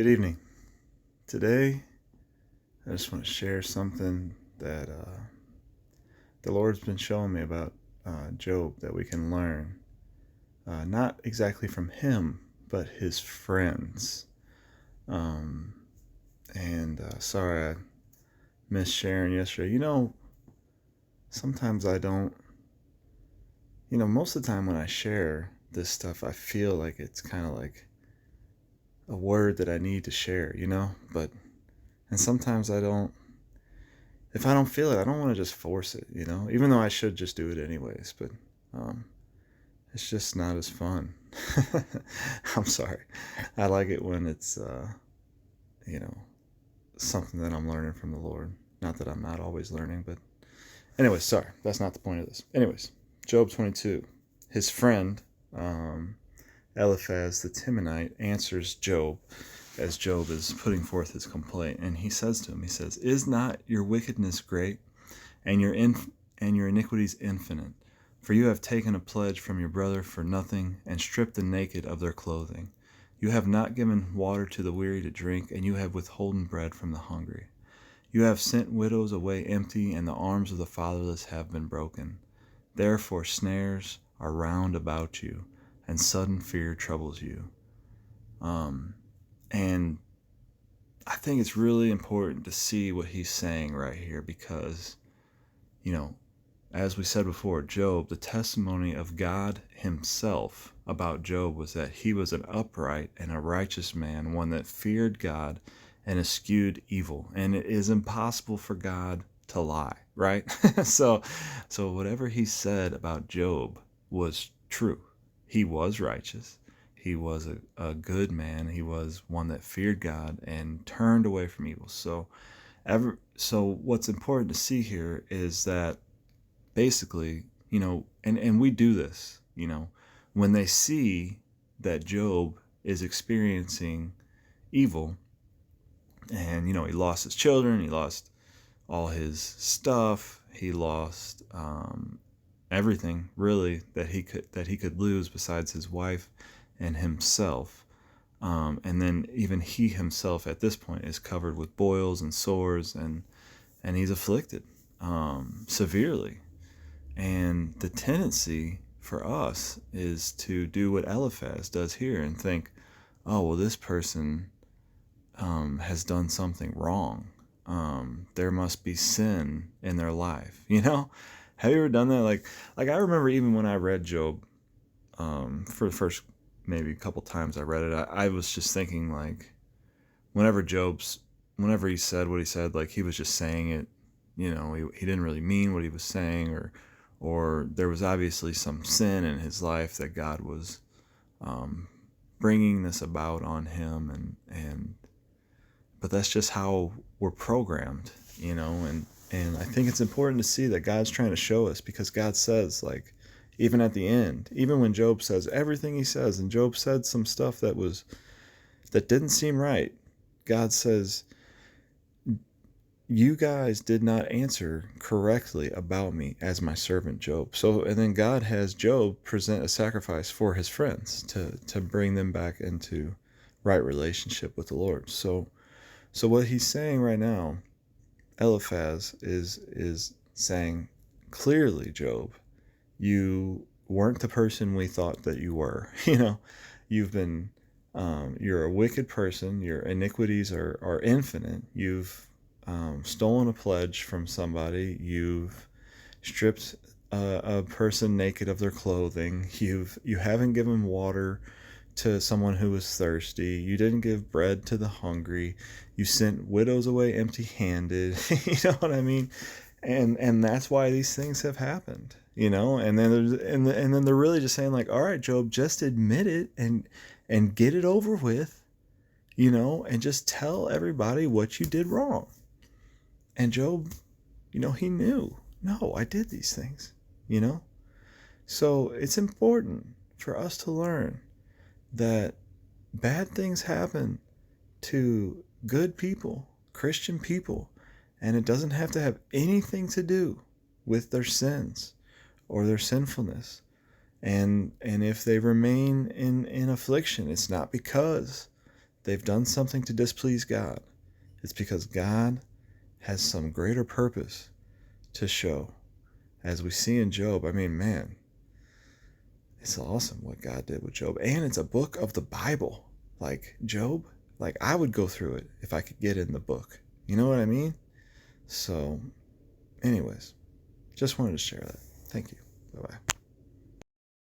Good evening. Today, I just want to share something that the Lord's been showing me about Job that we can learn. Not exactly from him, but his friends. Sorry I missed sharing yesterday. Sometimes I don't, most of the time when I share this stuff, I feel like it's kind of like a word that I need to share, and sometimes I don't. If I don't feel it, I don't want to just force it, even though I should just do it anyways, but it's just not as fun. I'm sorry. I like it when it's, something that I'm learning from the Lord. Not that I'm not always learning, but anyways, sorry. That's not the point of this. Anyways, Job 22. His friend, Eliphaz the Temanite, answers Job as Job is putting forth his complaint, and he says to him, "Is not your wickedness great, and your iniquities infinite? For you have taken a pledge from your brother for nothing, and stripped the naked of their clothing. You have not given water to the weary to drink, and you have withholden bread from the hungry. You have sent widows away empty, and the arms of the fatherless have been broken. Therefore snares are round about you, and sudden fear troubles you." And I think it's really important to see what he's saying right here because, as we said before, Job, the testimony of God himself about Job was that he was an upright and a righteous man, one that feared God and eschewed evil. And it is impossible for God to lie, right? So whatever he said about Job was true. He was righteous. He was a good man. He was one that feared God and turned away from evil. So what's important to see here is that basically, and we do this, when they see that Job is experiencing evil and, he lost his children, he lost all his stuff, he lost everything really that he could lose besides his wife and himself. And then even he himself at this point is covered with boils and sores and he's afflicted severely. And the tendency for us is to do what Eliphaz does here and think, oh, well, this person has done something wrong. There must be sin in their life. Have you ever done that? Like I remember even when I read Job for the first maybe a couple times I read it, I was just thinking like whenever he said what he said, like he was just saying it, he didn't really mean what he was saying, or there was obviously some sin in his life that God was bringing this about on him, but that's just how we're programmed, and I think it's important to see that God's trying to show us, because God says, like, even at the end, even when Job says everything he says, and Job said some stuff that didn't seem right, God says, you guys did not answer correctly about me as my servant Job. So, and then God has Job present a sacrifice for his friends to bring them back into right relationship with the Lord. So what he's saying right now, Eliphaz is saying, clearly, Job, you weren't the person we thought that you were. You've been, you're a wicked person. Your iniquities are infinite. You've stolen a pledge from somebody. You've stripped a person naked of their clothing. You haven't given water to someone who was thirsty. You didn't give bread to the hungry. You sent widows away empty-handed. You know what I mean? And that's why these things have happened. And then they're really just saying, like, all right, Job, just admit it and get it over with, and just tell everybody what you did wrong. And Job, he knew, no, I did these things, So it's important for us to learn that bad things happen to good people, Christian people, and it doesn't have to have anything to do with their sins or their sinfulness. And if they remain in affliction, it's not because they've done something to displease God, it's because God has some greater purpose to show. As we see in Job, I mean, man, it's awesome what God did with Job. And it's a book of the Bible. Like Job, like I would go through it if I could get in the book. You know what I mean? So, anyways, just wanted to share that. Thank you. Bye-bye.